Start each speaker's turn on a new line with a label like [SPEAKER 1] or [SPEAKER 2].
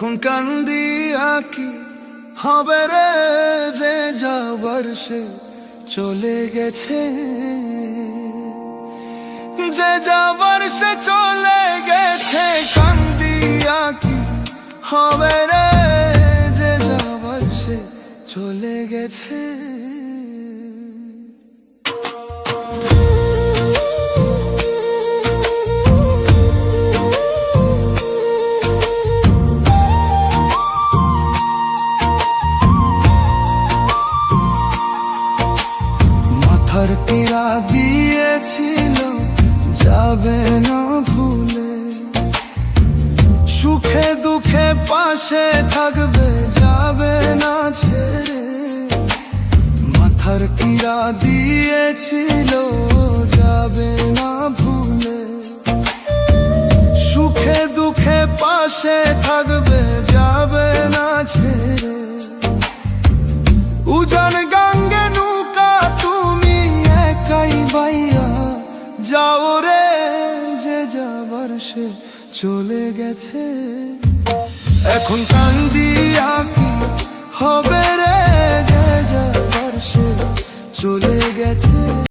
[SPEAKER 1] এখন কান্দিয়া কি হবে রে, যে যাবার সে চলে গেছে, যে যাবার সে চলে গেছে। কান্দিয়া কি হবে রে, যে যাবার সে চলে গেছে। মাথার পীড়া দিয়েছিল যাবে না ভুলে, সুখে দুঃখে পাশে থাকবে যাবে না ছেড়ে। মাথার পীড়া দিয়েছিল যাবে না ভুলে, সুখে দুঃখে পাশে থাকবে যাবে না ছেড়ে। উজান গাঙ্গে নৌকা তুমি একাই বাইয়া যাও রে, যে যাবার সে চলে গেছে। এখন কান্দিয়া কি হবে রে, যে যাবার সে চলে গেছে।